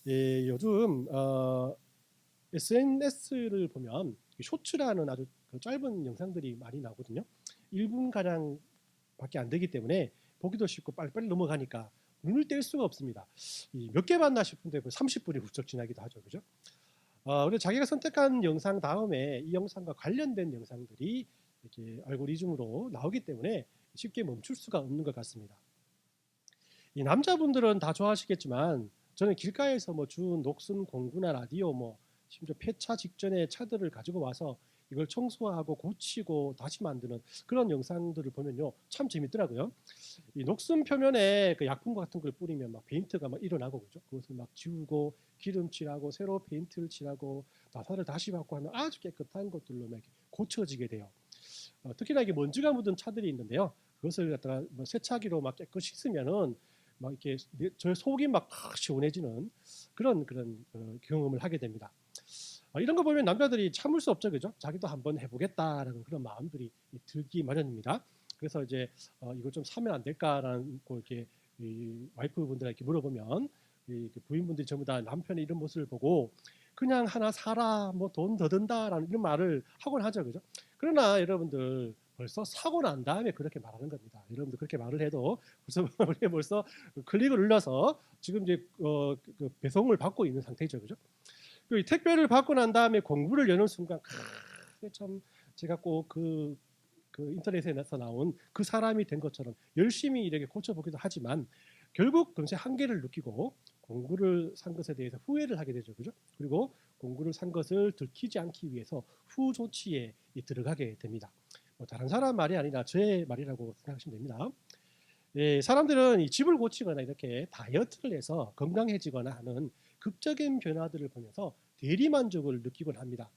예, 요즘 SNS를 보면 쇼츠라는 아주 그 짧은 영상들이 많이 나오거든요. 1분 가량 밖에 안 되기 때문에 보기도 쉽고 빨리빨리 넘어가니까 눈을 뗄 수가 없습니다. 몇 개 봤나 싶은데 30분이 훌쩍 지나기도 하죠, 그죠? 그래서 자기가 선택한 영상 다음에 이 영상과 관련된 영상들이 이렇게 알고리즘으로 나오기 때문에 쉽게 멈출 수가 없는 것 같습니다. 이 남자분들은 다 좋아하시겠지만 저는 길가에서 뭐 주 녹슨 공구나 라디오 뭐 심지어 폐차 직전에 차들을 가지고 와서 이걸 청소하고 고치고 다시 만드는 그런 영상들을 보면요 참 재밌더라고요. 이 녹슨 표면에 그 약품 같은 걸 뿌리면 막 페인트가 막 일어나고 그죠. 그것을 막 지우고 기름칠하고 새로 페인트를 칠하고 나사를 다시 받고 하면 아주 깨끗한 것들로 막 이렇게 고쳐지게 돼요. 특히나 이게 먼지가 묻은 차들이 있는데요. 그것을 갖다가 뭐 세차기로 막 깨끗이 씻으면은 막 이렇게 저 속이 막 시원해지는 그런 경험을 하게 됩니다. 이런 거 보면 남자들이 참을 수 없죠, 그죠? 자기도 한번 해보겠다라는 그런 마음들이 들기 마련입니다. 그래서 이제 이거 좀 사면 안 될까라는 거 이렇게 와이프분들에게 물어보면 부인분들이 전부 다 남편의 이런 모습을 보고 그냥 하나 사라, 뭐 돈 더 든다라는 이런 말을 하곤 하죠, 그죠? 그러나 여러분들 벌써 사고 난 다음에 그렇게 말하는 겁니다. 여러분들 그렇게 말을 해도 벌써 클릭을 눌러서 지금 이제 그 배송을 받고 있는 상태죠, 그죠? 그 택배를 받고 난 다음에 공구를 여는 순간 참 제가 꼭 그 인터넷에서 나온 그 사람이 된 것처럼 열심히 이렇게 고쳐보기도 하지만 결국 금세 한계를 느끼고 공구를 산 것에 대해서 후회를 하게 되죠, 그죠? 그리고 공구를 산 것을 들키지 않기 위해서 후 조치에 들어가게 됩니다. 뭐 다른 사람 말이 아니라 제 말이라고 생각하시면 됩니다. 예, 사람들은 이 집을 고치거나 이렇게 다이어트를 해서 건강해지거나 하는 극적인 변화들을 보면서 대리만족을 느끼곤 합니다.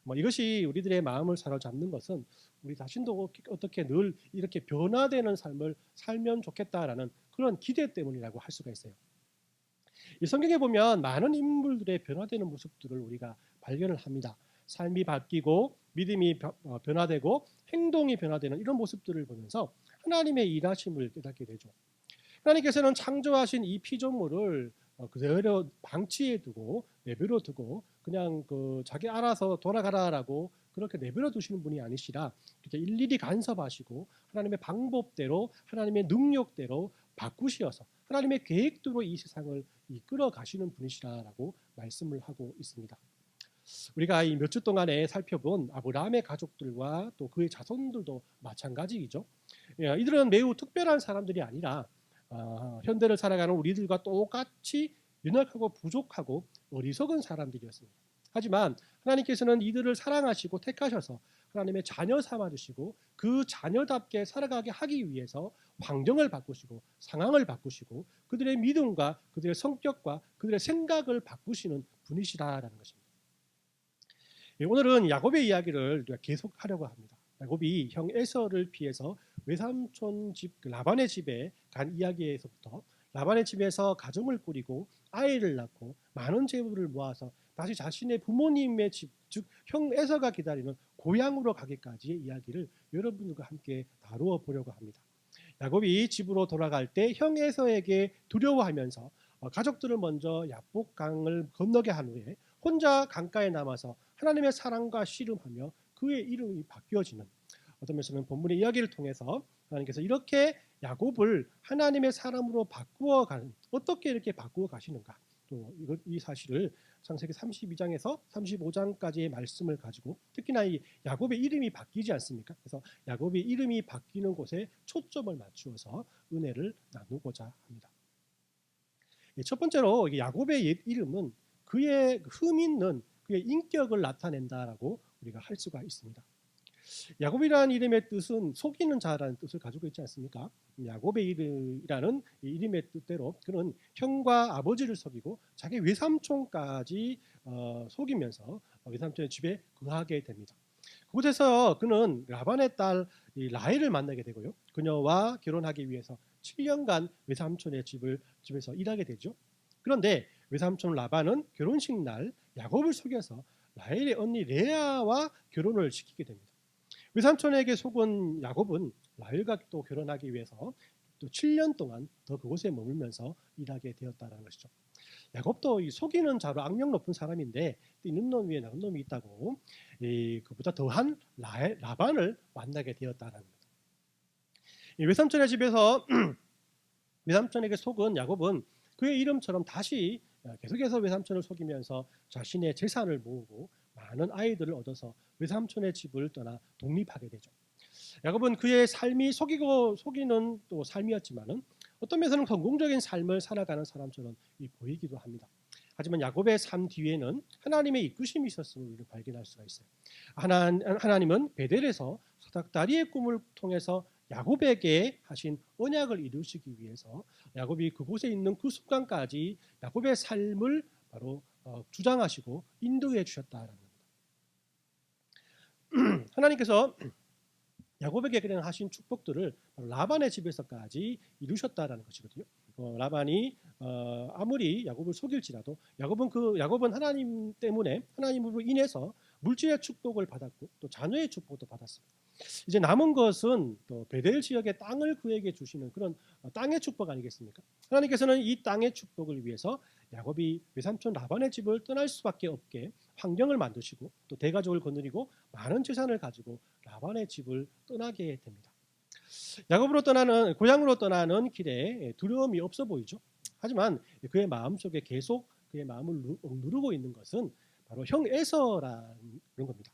뭐 이것이 우리들의 마음을 사로잡는 것은 우리 자신도 어떻게 늘 이렇게 변화되는 삶을 살면 좋겠다라는 그런 기대 때문이라고 할 수가 있어요. 이 성경에 보면 많은 인물들의 변화되는 모습들을 우리가 발견을 합니다. 삶이 바뀌고 믿음이 변화되고 행동이 변화되는 이런 모습들을 보면서 하나님의 일하심을 깨닫게 되죠. 하나님께서는 창조하신 이 피조물을 그대로 방치해 두고 내버려 두고 그냥 그 자기 알아서 돌아가라라고 그렇게 내버려 두시는 분이 아니시라 이렇게 일일이 간섭하시고 하나님의 방법대로 하나님의 능력대로 바꾸시어서 하나님의 계획대로 이 세상을 이끌어 가시는 분이시라라고 말씀을 하고 있습니다. 우리가 이 몇 주 동안에 살펴본 아브라함의 가족들과 또 그의 자손들도 마찬가지이죠. 이들은 매우 특별한 사람들이 아니라 현대를 살아가는 우리들과 똑같이 연약하고 부족하고 어리석은 사람들이었습니다. 하지만 하나님께서는 이들을 사랑하시고 택하셔서 하나님의 자녀 삼아주시고 그 자녀답게 살아가게 하기 위해서 환경을 바꾸시고 상황을 바꾸시고 그들의 믿음과 그들의 성격과 그들의 생각을 바꾸시는 분이시라라는 것입니다. 오늘은 야곱의 이야기를 계속하려고 합니다. 야곱이 형 에서를 피해서 외삼촌 집 라반의 집에 간 이야기에서부터 라반의 집에서 가정을 꾸리고 아이를 낳고 많은 재물을 모아서 다시 자신의 부모님의 집, 즉 형 에서가 기다리는 고향으로 가기까지의 이야기를 여러분들과 함께 다루어 보려고 합니다. 야곱이 집으로 돌아갈 때 형 에서에게 두려워하면서 가족들을 먼저 야복강을 건너게 한 후에 혼자 강가에 남아서 하나님의 사랑과 씨름하며 그의 이름이 바뀌어지는 어떤 면에서는 본문의 이야기를 통해서 하나님께서 이렇게 야곱을 하나님의 사람으로 바꾸어 가는 어떻게 이렇게 바꾸어 가시는가 또 이 사실을 창세기 32장에서 35장까지의 말씀을 가지고 특히나 이 야곱의 이름이 바뀌지 않습니까? 그래서 야곱의 이름이 바뀌는 곳에 초점을 맞추어서 은혜를 나누고자 합니다. 첫 번째로 야곱의 이름은 그의 흠 있는 그의 인격을 나타낸다라고 우리가 할 수가 있습니다. 야곱이라는 이름의 뜻은 속이는 자라는 뜻을 가지고 있지 않습니까? 야곱의 이름이라는 이름의 뜻대로 그는 형과 아버지를 속이고 자기 외삼촌까지 속이면서 외삼촌의 집에 거하게 됩니다. 그곳에서 그는 라반의 딸 라헬을 만나게 되고요. 그녀와 결혼하기 위해서 7년간 외삼촌의 집에서 일하게 되죠. 그런데 외삼촌 라반은 결혼식 날 야곱을 속여서 라헬의 언니 레아와 결혼을 시키게 됩니다. 외삼촌에게 속은 야곱은 라헬과 또 결혼하기 위해서 또 7년 동안 더 그곳에 머물면서 일하게 되었다는 것이죠. 야곱도 이 속이는 자로 악명 높은 사람인데 있는 놈 위에 나쁜 놈이 있다고 그보다 더한 라반을 만나게 되었다라는 겁니다. 외삼촌의 집에서 외삼촌에게 속은 야곱은 그의 이름처럼 다시 계속해서 외삼촌을 속이면서 자신의 재산을 모으고 많은 아이들을 얻어서 외삼촌의 집을 떠나 독립하게 되죠. 야곱은 그의 삶이 속이는 또 삶이었지만은 어떤 면에서는 성공적인 삶을 살아가는 사람처럼 보이기도 합니다. 하지만 야곱의 삶 뒤에는 하나님의 이끄심이 있었음을 우리는 발견할 수가 있어요. 하나님은 베델에서 소닥다리의 꿈을 통해서 야곱에게 하신 언약을 이루시기 위해서 야곱이 그곳에 있는 그 순간까지 야곱의 삶을 바로 주장하시고 인도해 주셨다라는 겁니다. 하나님께서 야곱에게 그냥 하신 축복들을 라반의 집에서까지 이루셨다라는 것이거든요. 라반이 아무리 야곱을 속일지라도 야곱은 하나님 때문에 하나님으로 인해서 물질의 축복을 받았고 또 자녀의 축복도 받았습니다. 이제 남은 것은 또 베델 지역의 땅을 그에게 주시는 그런 땅의 축복 아니겠습니까? 하나님께서는 이 땅의 축복을 위해서 야곱이 외삼촌 라반의 집을 떠날 수밖에 없게 환경을 만드시고 또 대가족을 거느리고 많은 재산을 가지고 라반의 집을 떠나게 됩니다. 고향으로 떠나는 길에 두려움이 없어 보이죠. 하지만 그의 마음속에 계속 그의 마음을 누르고 있는 것은 바로 형 에서라는 겁니다.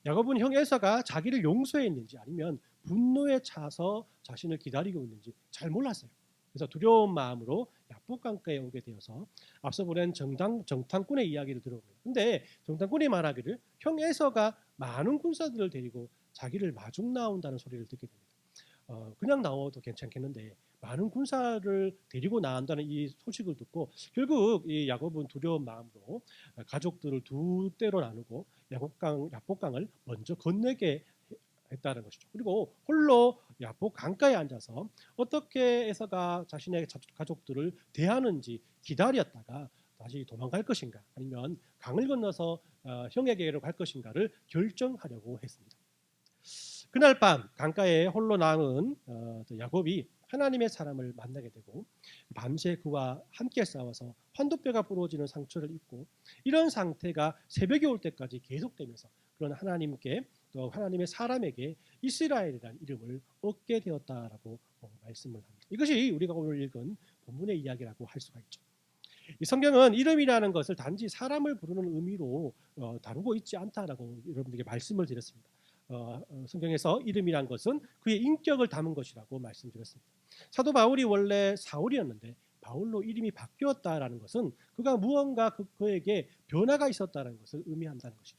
야곱은 형 에서가 자기를 용서했는지 아니면 분노에 차서 자신을 기다리고 있는지 잘 몰랐어요. 그래서 두려운 마음으로 야복강가에 오게 되어서 앞서 보낸 정탐꾼의 이야기를 들어봅니다. 근데 정탐꾼이 말하기를 형 에서가 많은 군사들을 데리고 자기를 마중 나온다는 소리를 듣게 됩니다. 그냥 나와도 괜찮겠는데 많은 군사를 데리고 나온다는 이 소식을 듣고 결국 이 야곱은 두려운 마음으로 가족들을 두 때로 나누고 야복강을 먼저 건너게 했다는 것이죠. 그리고 홀로 야복 강가에 앉아서 어떻게 에서가 자신의 가족들을 대하는지 기다렸다가 다시 도망갈 것인가 아니면 강을 건너서 형에게로 갈 것인가를 결정하려고 했습니다. 그날 밤 강가에 홀로 남은 야곱이 하나님의 사람을 만나게 되고 밤새 그와 함께 싸워서 환도뼈가 부러지는 상처를 입고 이런 상태가 새벽이 올 때까지 계속되면서 그런 하나님께 또 하나님의 사람에게 이스라엘이라는 이름을 얻게 되었다라고 말씀을 합니다. 이것이 우리가 오늘 읽은 본문의 이야기라고 할 수가 있죠. 이 성경은 이름이라는 것을 단지 사람을 부르는 의미로 다루고 있지 않다라고 여러분들에게 말씀을 드렸습니다. 성경에서 이름이란 것은 그의 인격을 담은 것이라고 말씀드렸습니다. 사도 바울이 원래 사울이었는데 바울로 이름이 바뀌었다라는 것은 그가 무언가 그에게 변화가 있었다는 것을 의미한다는 것이죠.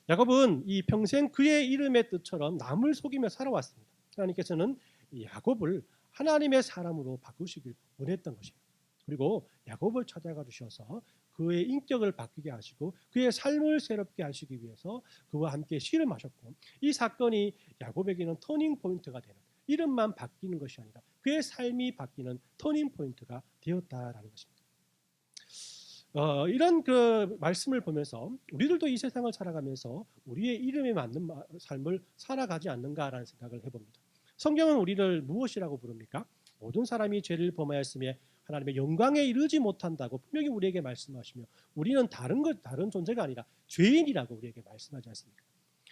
야곱은 이 평생 그의 이름의 뜻처럼 남을 속이며 살아왔습니다. 하나님께서는 야곱을 하나님의 사람으로 바꾸시길 원했던 것이에요. 그리고 야곱을 찾아가 주셔서 그의 인격을 바뀌게 하시고 그의 삶을 새롭게 하시기 위해서 그와 함께 씨름하셨고 이 사건이 야곱에게는 터닝 포인트가 되는 이름만 바뀌는 것이 아니라 그의 삶이 바뀌는 터닝 포인트가 되었다라는 것입니다. 이런 그 말씀을 보면서 우리들도 이 세상을 살아가면서 우리의 이름에 맞는 삶을 살아가지 않는가라는 생각을 해봅니다. 성경은 우리를 무엇이라고 부릅니까? 모든 사람이 죄를 범하였으며 하나님의 영광에 이르지 못한다고 분명히 우리에게 말씀하시며 우리는 다른 존재가 아니라 죄인이라고 우리에게 말씀하지 않습니까?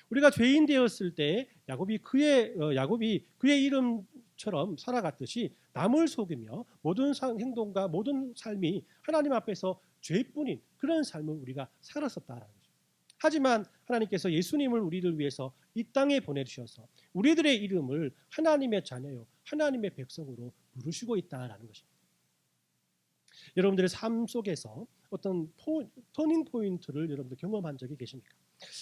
우리가 죄인 되었을 때 야곱이 그의 이름처럼 살아갔듯이 남을 속이며 모든 행동과 모든 삶이 하나님 앞에서 죄뿐인 그런 삶을 우리가 살았었다라는 거죠. 하지만 하나님께서 예수님을 우리를 위해서 이 땅에 보내주셔서 우리들의 이름을 하나님의 자녀요 하나님의 백성으로 부르시고 있다라는 것입니다. 여러분들의 삶 속에서 어떤 터닝 포인트를 여러분들 경험한 적이 계십니까?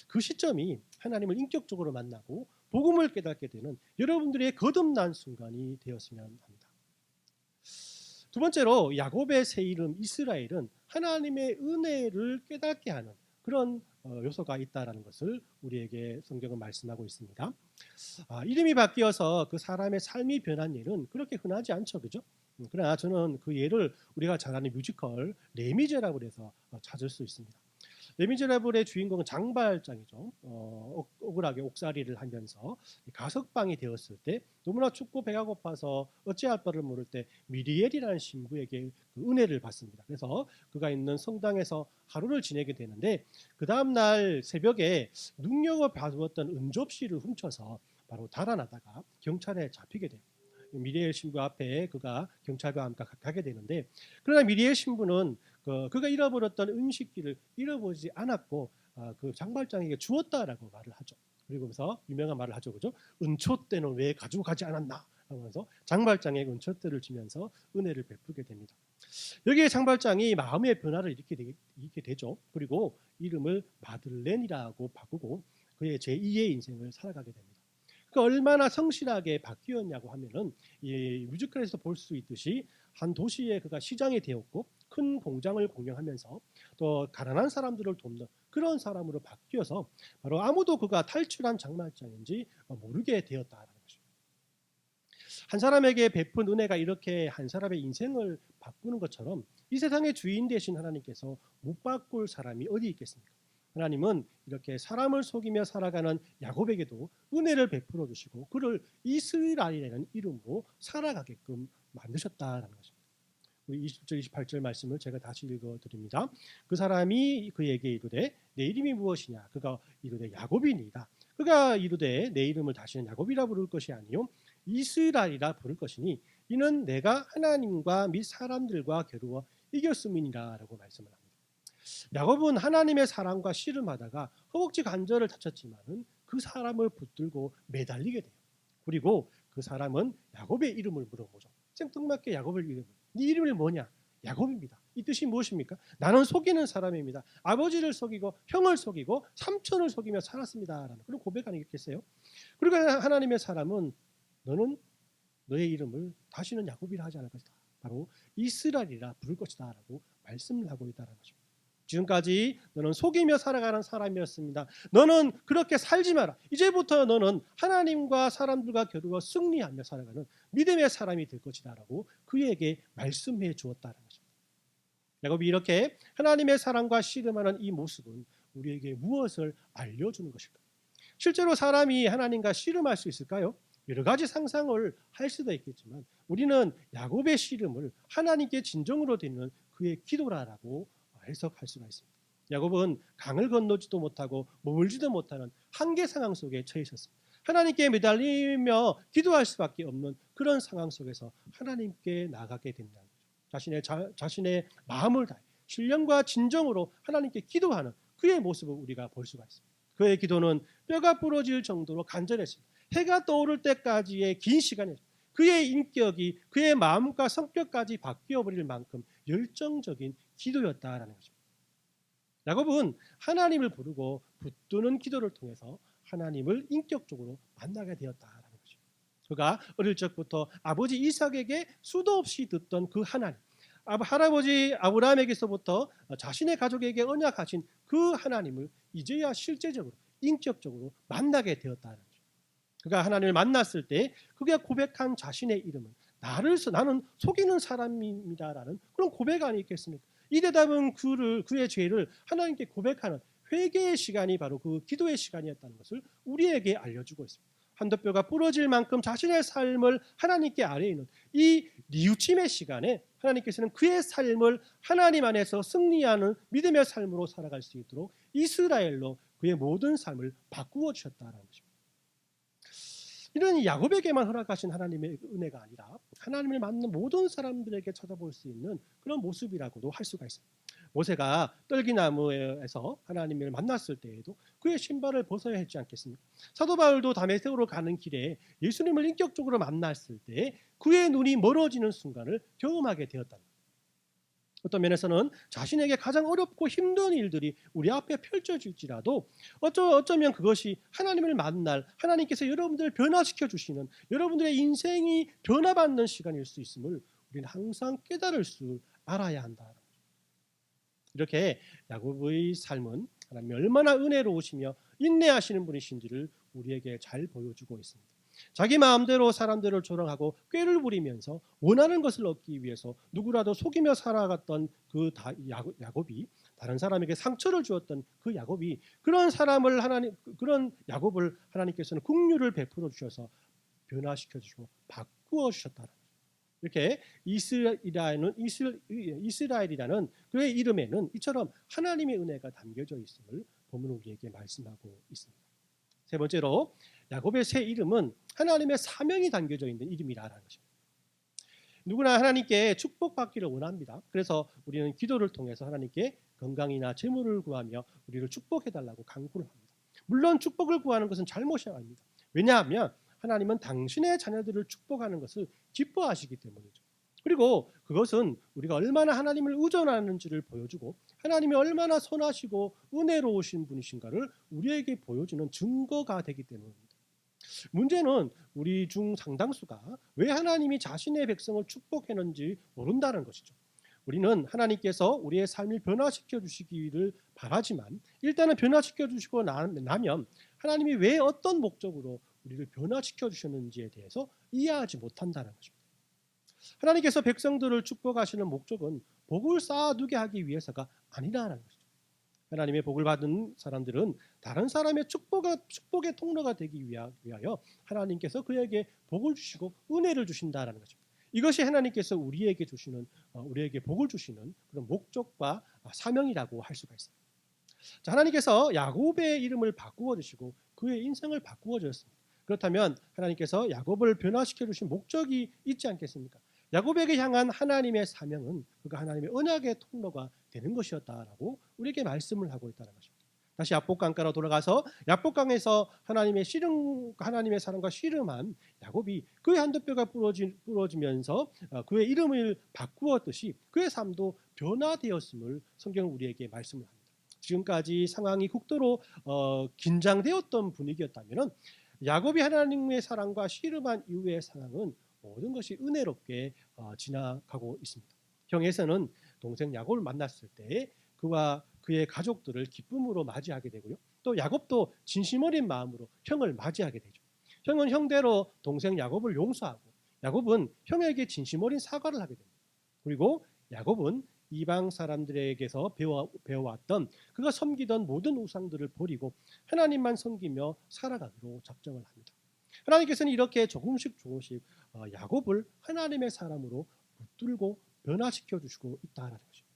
그 시점이 하나님을 인격적으로 만나고 복음을 깨닫게 되는 여러분들의 거듭난 순간이 되었으면 합니다. 두 번째로 야곱의 새 이름 이스라엘은 하나님의 은혜를 깨닫게 하는 그런 요소가 있다라는 것을 우리에게 성경은 말씀하고 있습니다. 이름이 바뀌어서 그 사람의 삶이 변한 일은 그렇게 흔하지 않죠, 그죠? 그러나 저는 그 예를 우리가 잘 아는 뮤지컬 레미제라블에서 찾을 수 있습니다. 레미제라블의 주인공은 장발장이죠. 억울하게 옥살이를 하면서 가석방이 되었을 때 너무나 춥고 배가 고파서 어찌할 바를 모를 때 미리엘이라는 신부에게 그 은혜를 받습니다. 그래서 그가 있는 성당에서 하루를 지내게 되는데 그 다음날 새벽에 눈여겨봐두었던 은접시를 훔쳐서 바로 달아나다가 경찰에 잡히게 돼요. 미리엘 신부 앞에 그가 경찰과 함께 가게 되는데 그러나 미리엘 신부는 그가 잃어버렸던 음식기를 잃어버리지 않았고 그 장발장에게 주었다라고 말을 하죠. 그리고서 유명한 말을 하죠, 그죠? 은초대는 왜 가지고 가지 않았나? 하면서 장발장에게 은초대를 주면서 은혜를 베푸게 됩니다. 여기에 장발장이 마음의 변화를 일으키게 되죠. 그리고 이름을 마들렌이라고 바꾸고 그의 제2의 인생을 살아가게 됩니다. 그 얼마나 성실하게 바뀌었냐고 하면은 이 뮤지컬에서 볼 수 있듯이 한 도시에 그가 시장이 되었고 큰 공장을 공영하면서 또 가난한 사람들을 돕는 그런 사람으로 바뀌어서 바로 아무도 그가 탈출한 장발장인지 모르게 되었다라는 것입니다. 한 사람에게 베푼 은혜가 이렇게 한 사람의 인생을 바꾸는 것처럼 이 세상의 주인 되신 하나님께서 못 바꿀 사람이 어디 있겠습니까? 하나님은 이렇게 사람을 속이며 살아가는 야곱에게도 은혜를 베풀어 주시고 그를 이스라엘이라는 이름으로 살아가게끔 만드셨다라는 것입니다. 20절 28절 말씀을 제가 다시 읽어드립니다. 그 사람이 그에게 이르되 내 이름이 무엇이냐? 그가 이르되 야곱이니이다. 그가 이르되 내 이름을 다시는 야곱이라 부를 것이 아니요 이스라엘이라 부를 것이니 이는 내가 하나님과 및 사람들과 겨루어 이겼음이니라 라고 말씀을 합니다. 야곱은 하나님의 사랑과 씨름하다가 허벅지 관절을 다쳤지만은 그 사람을 붙들고 매달리게 돼요. 그리고 그 사람은 야곱의 이름을 물어보죠. 생뚱맞게 야곱의 이름을. 네 이름이 뭐냐? 야곱입니다. 이 뜻이 무엇입니까? 나는 속이는 사람입니다. 아버지를 속이고 형을 속이고 삼촌을 속이며 살았습니다. 라는 그런 고백 아니겠어요? 그리고 하나님의 사람은 너는 너의 이름을 다시는 야곱이라 하지 않을 것이다. 바로 이스라엘이라 부를 것이다. 라고 말씀을 하고 있다는 거죠. 지금까지 너는 속이며 살아가는 사람이었습니다. 너는 그렇게 살지 마라. 이제부터 너는 하나님과 사람들과 겨루어 승리하며 살아가는 믿음의 사람이 될 것이다 라고 그에게 말씀해 주었다는 것입니다. 야곱이 이렇게 하나님의 사랑과 씨름하는 이 모습은 우리에게 무엇을 알려주는 것일까? 실제로 사람이 하나님과 씨름할 수 있을까요? 여러 가지 상상을 할 수도 있겠지만 우리는 야곱의 씨름을 하나님께 진정으로 드리는 그의 기도라라고 해석할 수가 있습니다. 야곱은 강을 건너지도 못하고 머물지도 못하는 한계 상황 속에 처해 있었습니다. 하나님께 매달리며 기도할 수밖에 없는 그런 상황 속에서 하나님께 나가게 된다는 거죠. 자신의 마음을 다해 신령과 진정으로 하나님께 기도하는 그의 모습을 우리가 볼 수가 있습니다. 그의 기도는 뼈가 부러질 정도로 간절했습니다. 해가 떠오를 때까지의 긴 시간이었습니다. 그의 인격이 그의 마음과 성격까지 바뀌어버릴 만큼 열정적인 기도였다라는 것입니다. 야곱은 하나님을 부르고 붙드는 기도를 통해서 하나님을 인격적으로 만나게 되었다라는 것입니다. 그가 어릴 적부터 아버지 이삭에게 수도 없이 듣던 그 하나님, 할아버지 아브라함에게서부터 자신의 가족에게 언약하신 그 하나님을 이제야 실제적으로 인격적으로 만나게 되었다는 거죠. 그가 하나님을 만났을 때 그가 고백한 자신의 이름은 나는 속이는 사람입니다라는 그런 고백 아니겠습니까? 이 대답은 그의 죄를 하나님께 고백하는 회개의 시간이 바로 그 기도의 시간이었다는 것을 우리에게 알려주고 있습니다. 한도뼈가 부러질 만큼 자신의 삶을 하나님께 아뢰는 이 뉘우침의 시간에 하나님께서는 그의 삶을 하나님 안에서 승리하는 믿음의 삶으로 살아갈 수 있도록 이스라엘로 그의 모든 삶을 바꾸어 주셨다는 것입니다. 이런 야곱에게만 허락하신 하나님의 은혜가 아니라 하나님을 만난 모든 사람들에게 찾아볼 수 있는 그런 모습이라고도 할 수가 있습니다. 모세가 떨기나무에서 하나님을 만났을 때에도 그의 신발을 벗어야 했지 않겠습니까? 사도 바울도 다메섹으로 가는 길에 예수님을 인격적으로 만났을 때 그의 눈이 멀어지는 순간을 경험하게 되었다는 거예요. 어떤 면에서는 자신에게 가장 어렵고 힘든 일들이 우리 앞에 펼쳐질지라도 어쩌면 그것이 하나님을 만날 하나님께서 여러분들을 변화시켜 주시는 여러분들의 인생이 변화받는 시간일 수 있음을 우리는 항상 깨달을 줄 알아야 한다. 이렇게 야곱의 삶은 하나님이 얼마나 은혜로우시며 인내하시는 분이신지를 우리에게 잘 보여주고 있습니다. 자기 마음대로 사람들을 조롱하고 꾀를 부리면서 원하는 것을 얻기 위해서 누구라도 속이며 살아갔던 그 야곱이 다른 사람에게 상처를 주었던 그 야곱이 그런 야곱을 하나님께서는 긍휼을 베풀어 주셔서 변화시켜 주시고 바꾸어 주셨다. 이렇게 이스라엘이라는 그의 이름에는 이처럼 하나님의 은혜가 담겨져 있음을 본문은 우리에게 말씀하고 있습니다. 세 번째로 야곱의 새 이름은 하나님의 사명이 담겨져 있는 이름이라는 것입니다. 누구나 하나님께 축복받기를 원합니다. 그래서 우리는 기도를 통해서 하나님께 건강이나 재물을 구하며 우리를 축복해달라고 간구를 합니다. 물론 축복을 구하는 것은 잘못이 아닙니다. 왜냐하면 하나님은 당신의 자녀들을 축복하는 것을 기뻐하시기 때문이죠. 그리고 그것은 우리가 얼마나 하나님을 의존하는지를 보여주고 하나님이 얼마나 선하시고 은혜로우신 분이신가를 우리에게 보여주는 증거가 되기 때문입니다. 문제는 우리 중 상당수가 왜 하나님이 자신의 백성을 축복했는지 모른다는 것이죠. 우리는 하나님께서 우리의 삶을 변화시켜 주시기를 바라지만 일단은 변화시켜 주시고 나면 하나님이 왜 어떤 목적으로 우리를 변화시켜 주셨는지에 대해서 이해하지 못한다는 것입니다. 하나님께서 백성들을 축복하시는 목적은 복을 쌓아두게 하기 위해서가 아니라는 것이죠. 하나님의 복을 받은 사람들은 다른 사람의 축복의 통로가 되기 위하여 하나님께서 그에게 복을 주시고 은혜를 주신다라는 것입니다. 이것이 하나님께서 우리에게 복을 주시는 그런 목적과 사명이라고 할 수가 있습니다. 자, 하나님께서 야곱의 이름을 바꾸어 주시고 그의 인생을 바꾸어 주셨습니다. 그렇다면 하나님께서 야곱을 변화시켜 주신 목적이 있지 않겠습니까? 야곱에게 향한 하나님의 사명은 그가 하나님의 언약의 통로가 되는 것이었다라고 우리에게 말씀을 하고 있다는 것입니다. 다시 야복강가로 돌아가서 야복강에서 하나님의 사랑과 씨름한 야곱이 그의 한도뼈가 부러지면서 그의 이름을 바꾸었듯이 그의 삶도 변화되었음을 성경은 우리에게 말씀을 합니다. 지금까지 상황이 극도로 긴장되었던 분위기였다면 야곱이 하나님의 사랑과 씨름한 이후의 상황은 모든 것이 은혜롭게 지나가고 있습니다. 형에서는 동생 야곱을 만났을 때 그와 그의 가족들을 기쁨으로 맞이하게 되고요. 또 야곱도 진심 어린 마음으로 형을 맞이하게 되죠. 형은 형대로 동생 야곱을 용서하고 야곱은 형에게 진심 어린 사과를 하게 됩니다. 그리고 야곱은 이방 사람들에게서 배워왔던 그가 섬기던 모든 우상들을 버리고 하나님만 섬기며 살아가기로 작정을 합니다. 하나님께서는 이렇게 조금씩 야곱을 하나님의 사람으로 붙들고 변화시켜 주시고 있다는 것입니다.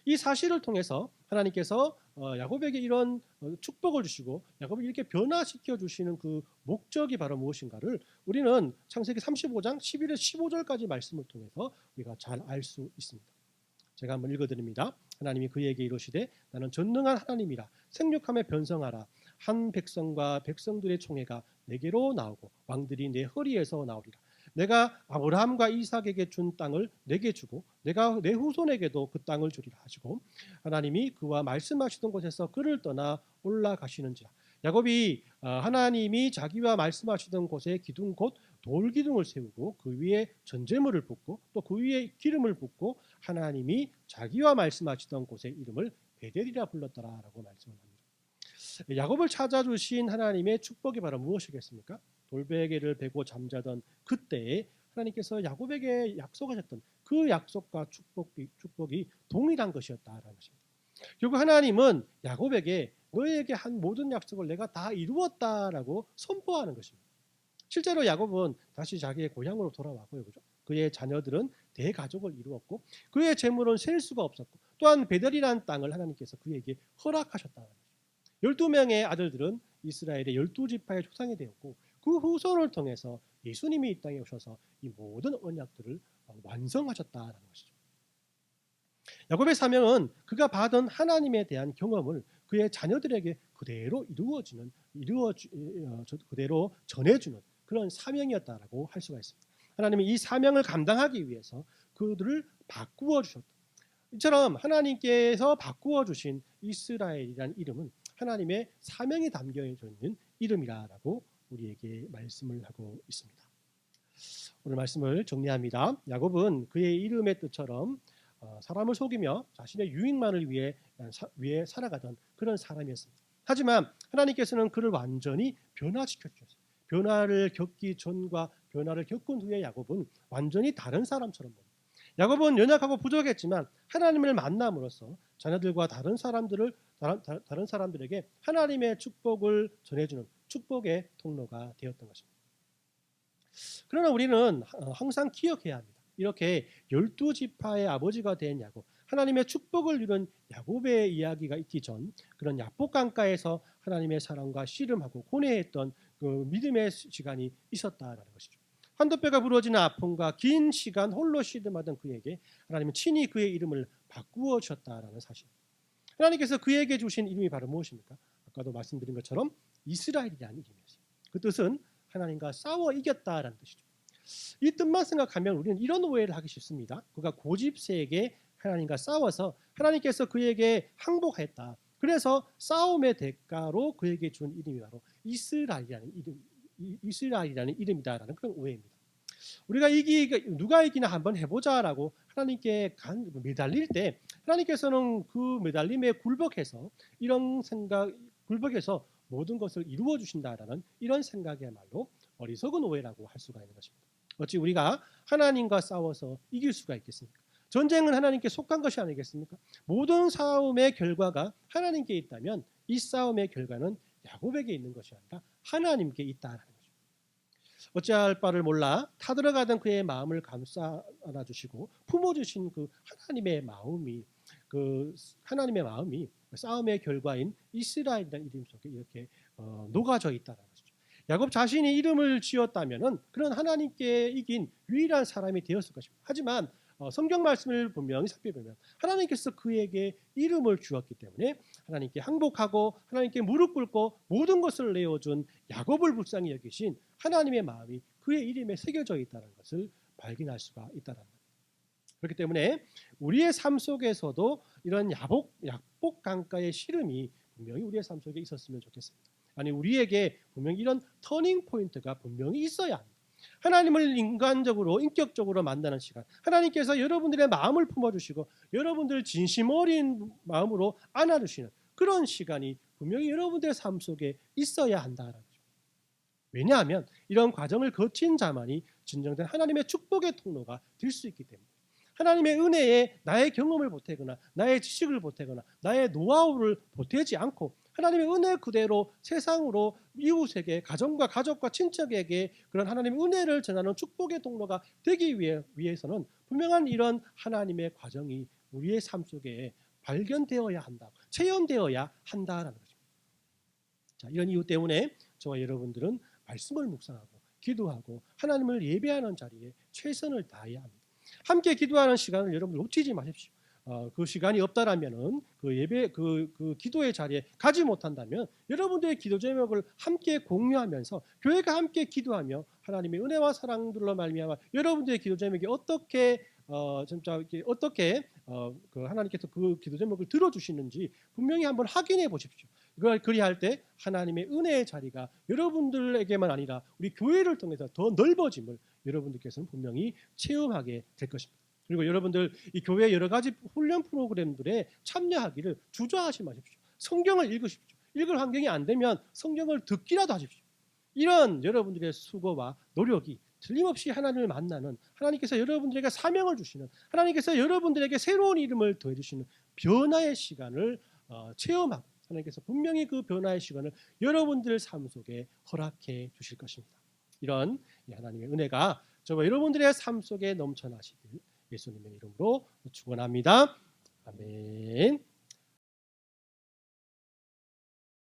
이 사실을 통해서 하나님께서 야곱에게 이런 축복을 주시고 야곱을 이렇게 변화시켜 주시는 그 목적이 바로 무엇인가를 우리는 창세기 35장 11절 15절까지 말씀을 통해서 우리가 잘 알 수 있습니다. 제가 한번 읽어드립니다. 하나님이 그에게 이르시되 나는 전능한 하나님이라 생육함에 변성하라. 한 백성과 백성들의 총회가 내게로 나오고 왕들이 내 허리에서 나오리라. 내가 아브라함과 이삭에게 준 땅을 내게 주고 내가 내 후손에게도 그 땅을 주리라 하시고 하나님이 그와 말씀하시던 곳에서 그를 떠나 올라가시는지라. 야곱이 하나님이 자기와 말씀하시던 곳에 기둥 곧 돌기둥을 세우고 그 위에 전제물을 붓고 또 그 위에 기름을 붓고 하나님이 자기와 말씀하시던 곳의 이름을 베델이라 불렀더라라고 말씀을 합니다. 야곱을 찾아주신 하나님의 축복이 바로 무엇이겠습니까? 돌베개를 베고 잠자던 그때에 하나님께서 야곱에게 약속하셨던 그 약속과 축복이 동일한 것이었다라는 것입니다. 결국 하나님은 야곱에게 너에게 한 모든 약속을 내가 다 이루었다라고 선포하는 것입니다. 실제로 야곱은 다시 자기의 고향으로 돌아왔고요. 그죠? 그의 자녀들은 대가족을 이루었고 그의 재물은 셀 수가 없었고 또한 베델이라는 땅을 하나님께서 그에게 허락하셨다는 것입니다. 12명의 아들들은 이스라엘의 12지파의 조상이 되었고 그 후손을 통해서 예수님이 이 땅에 오셔서 이 모든 언약들을 완성하셨다는 것이죠. 야곱의 사명은 그가 받은 하나님에 대한 경험을 그의 자녀들에게 그대로 그대로 전해주는 그런 사명이었다라고 할 수가 있습니다. 하나님이 이 사명을 감당하기 위해서 그들을 바꾸어 주셨다. 이처럼 하나님께서 바꾸어 주신 이스라엘이라는 이름은 하나님의 사명이 담겨 있는 이름이라고 우리에게 말씀을 하고 있습니다. 오늘 말씀을 정리합니다. 야곱은 그의 이름의 뜻처럼 사람을 속이며 자신의 유익만을 위해 살아가던 그런 사람이었습니다. 하지만 하나님께서는 그를 완전히 변화시켜 주셨어요. 변화를 겪기 전과 변화를 겪은 후에 야곱은 완전히 다른 사람처럼 봅니다. 야곱은 연약하고 부족했지만 하나님을 만남으로써 자녀들과 다른 사람들에게 하나님의 축복을 전해주는 축복의 통로가 되었던 것입니다. 그러나 우리는 항상 기억해야 합니다. 이렇게 12지파의 아버지가 된 야곱, 하나님의 축복을 누린 야곱의 이야기가 있기 전 그런 야복 강가에서 하나님의 사랑과 씨름하고 고뇌했던 그 믿음의 시간이 있었다라는 것이죠. 한두 뼈가 부러지는 아픔과 긴 시간 홀로 씨름하던 그에게 하나님은 친히 그의 이름을 바꾸어 주셨다라는 사실. 하나님께서 그에게 주신 이름이 바로 무엇입니까? 아까도 말씀드린 것처럼 이스라엘이라는 이름이었어요. 그 뜻은 하나님과 싸워 이겼다라는 뜻이죠. 이 뜻만 생각하면 우리는 이런 오해를 하기 쉽습니다. 그가 고집세게 하나님과 싸워서 하나님께서 그에게 항복했다. 그래서 싸움의 대가로 그에게 준 이름이 바로 이스라엘이라는 이름이다라는 그런 오해입니다. 우리가 누가 이기나 한번 해보자라고 하나님께 매달릴 때 하나님께서는 그 매달림에 굴복해서 굴복해서 모든 것을 이루어 주신다라는 이런 생각이야말로 어리석은 오해라고 할 수가 있는 것입니다. 어찌 우리가 하나님과 싸워서 이길 수가 있겠습니까? 전쟁은 하나님께 속한 것이 아니겠습니까? 모든 싸움의 결과가 하나님께 있다면 이 싸움의 결과는 야곱에게 있는 것이 아니라 하나님께 있다라는 거죠. 어찌할 바를 몰라 타들어가던 그의 마음을 감싸 안아주시고 품어주신 그 하나님의 마음이 싸움의 결과인 이스라엘이라는 이름 속에 이렇게 녹아져 있다는 것이죠. 야곱 자신이 이름을 지었다면은 그런 하나님께 이긴 유일한 사람이 되었을 것입니다. 하지만 성경 말씀을 분명히 살펴보면 하나님께서 그에게 이름을 주었기 때문에 하나님께 항복하고 하나님께 무릎 꿇고 모든 것을 내어준 야곱을 불쌍히 여기신 하나님의 마음이 그의 이름에 새겨져 있다는 것을 발견할 수가 있다는 거예요. 그렇기 때문에 우리의 삶 속에서도 이런 약복 강가의 시름이 분명히 우리의 삶 속에 있었으면 좋겠습니다. 아니 우리에게 분명히 이런 터닝 포인트가 분명히 있어야 합니다. 하나님을 인간적으로 인격적으로 만나는 시간, 하나님께서 여러분들의 마음을 품어주시고 여러분들 진심 어린 마음으로 안아주시는 그런 시간이 분명히 여러분들의 삶 속에 있어야 한다는 거죠. 왜냐하면 이런 과정을 거친 자만이 진정된 하나님의 축복의 통로가 될 수 있기 때문에 하나님의 은혜에 나의 경험을 보태거나 나의 지식을 보태거나 나의 노하우를 보태지 않고 하나님의 은혜 그대로 세상으로 이웃에게 가정과 가족과 친척에게 그런 하나님의 은혜를 전하는 축복의 통로가 되기 위해서는 분명한 이런 하나님의 과정이 우리의 삶 속에 발견되어야 한다, 체험되어야 한다라는 거죠. 자, 이런 이유 때문에 저와 여러분들은 말씀을 묵상하고 기도하고 하나님을 예배하는 자리에 최선을 다해야 합니다. 함께 기도하는 시간을 여러분 놓치지 마십시오. 그 시간이 없다라면은 그 기도의 자리에 가지 못한다면 여러분들의 기도 제목을 함께 공유하면서 교회가 함께 기도하며 하나님의 은혜와 사랑들로 말미암아 여러분들의 기도 제목이 어떻게 그 하나님께서 그 기도 제목을 들어주시는지 분명히 한번 확인해 보십시오. 이걸 그리할 때 하나님의 은혜의 자리가 여러분들에게만 아니라 우리 교회를 통해서 더 넓어짐을 여러분들께서는 분명히 체험하게 될 것입니다. 그리고 여러분들 이 교회 여러 가지 훈련 프로그램들에 참여하기를 주저하지 마십시오. 성경을 읽으십시오. 읽을 환경이 안 되면 성경을 듣기라도 하십시오. 이런 여러분들의 수고와 노력이 틀림없이 하나님을 만나는 하나님께서 여러분들에게 사명을 주시는 하나님께서 여러분들에게 새로운 이름을 더해주시는 변화의 시간을 체험하고 하나님께서 분명히 그 변화의 시간을 여러분들 삶 속에 허락해 주실 것입니다. 이런 하나님의 은혜가 저와 여러분들의 삶 속에 넘쳐나시길 예수님의 이름으로 축원합니다. 아멘.